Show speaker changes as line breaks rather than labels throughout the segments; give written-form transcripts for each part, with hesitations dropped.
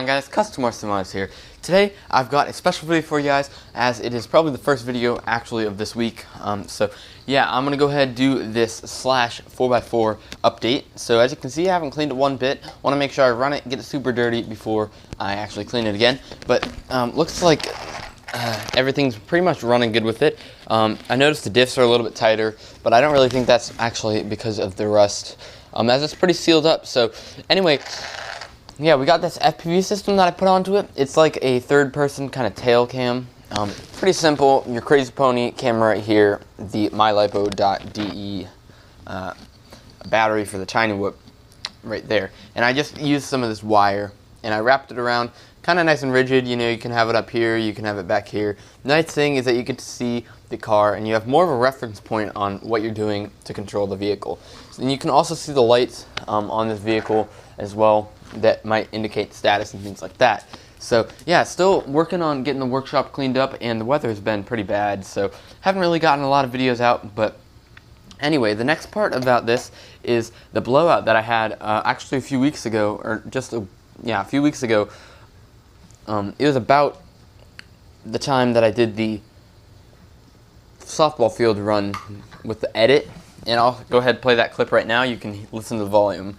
on, guys? Custom Mods here. Today I've got a special video for you guys, as it is probably the first video actually of this week. So yeah, I'm gonna go ahead and do this slash 4x4 update. So as you can see, I haven't cleaned it one bit. Want to make sure I run it, get it super dirty before I actually clean it again. But looks like everything's pretty much running good with it. I noticed the diffs are a little bit tighter, but I don't really think that's actually because of the rust, as it's pretty sealed up. So anyway, yeah, we got this FPV system that I put onto it. It's like a third-person kind of tail cam. Pretty simple. Your Crazy Pony camera right here, the mylipo.de battery for the tiny whoop right there. And I just used some of this wire, and I wrapped it around kind of nice and rigid. You know, you can have it up here, you can have it back here. The nice thing is that you get to see the car, and you have more of a reference point on what you're doing to control the vehicle. And you can also see the lights on this vehicle as well that might indicate status and things like that. So yeah, still working on getting the workshop cleaned up, and the weather has been pretty bad, so haven't really gotten a lot of videos out. But anyway, the next part about this is the blowout that I had actually a few weeks ago, or just a few weeks ago. It was about the time that I did the softball field run with the edit, and I'll go ahead and play that clip right now. You can listen to the volume.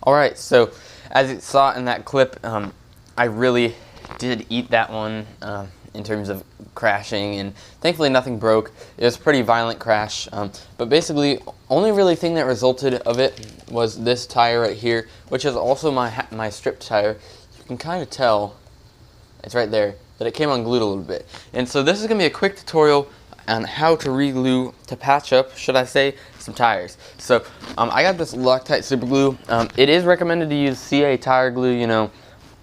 Alright, so as you saw in that clip, I really did eat that one in terms of crashing, and thankfully nothing broke. It was a pretty violent crash, but basically only really thing that resulted of it was this tire right here, which is also my stripped tire. You can kind of tell, it's right there, that it came unglued a little bit. And so this is going to be a quick tutorial on how to re-glue, to patch up, should I say, some tires. So I got this Loctite super glue. It is recommended to use CA tire glue, you know,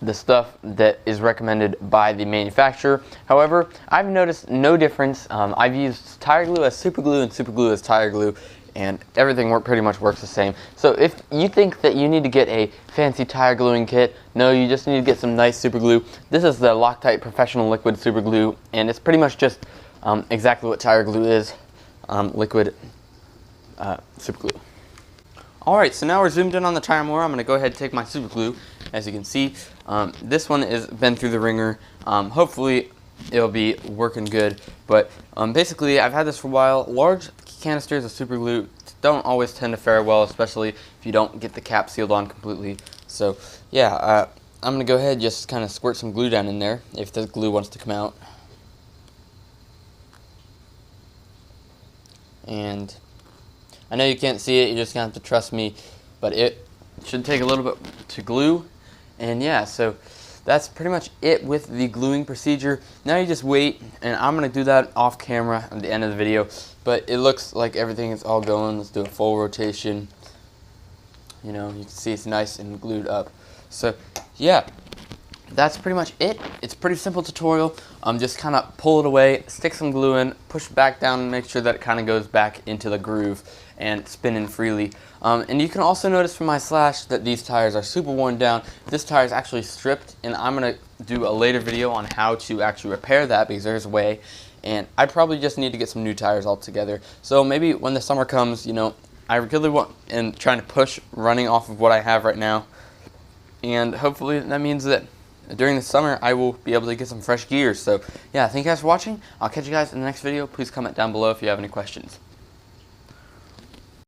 the stuff that is recommended by the manufacturer. However, I've noticed no difference. I've used tire glue as super glue and super glue as tire glue, and everything pretty much works the same. So if you think that you need to get a fancy tire gluing kit, no, you just need to get some nice super glue. This is the Loctite Professional Liquid Super Glue, and it's pretty much just exactly what tire glue is, liquid super glue. Alright, so now we're zoomed in on the tire more. I'm going to go ahead and take my super glue. As you can see, this one has been through the ringer. Hopefully it'll be working good, but basically I've had this for a while. Large canisters of super glue don't always tend to fare well, especially if you don't get the cap sealed on completely. So yeah, I'm going to go ahead and just kind of squirt some glue down in there if the glue wants to come out. And I know you can't see it, you're just going to have to trust me, but it should take a little bit to glue. And yeah, so that's pretty much it with the gluing procedure. Now you just wait, and I'm going to do that off camera at the end of the video, but it looks like everything is all going. Let's do a full rotation. You know, you can see it's nice and glued up. So yeah, that's pretty much it. It's a pretty simple tutorial. Just kind of pull it away, stick some glue in, push it back down, and make sure that it kind of goes back into the groove and spinning freely. And you can also notice from my slash that these tires are super worn down. This tire is actually stripped, and I'm going to do a later video on how to actually repair that, because there's a way. And I probably just need to get some new tires altogether. So maybe when the summer comes, you know, I really want, and trying to push running off of what I have right now. And hopefully that means that during the summer I will be able to get some fresh gears. So yeah, thank you guys for watching. I'll catch you guys in the next video. Please comment down below if you have any questions.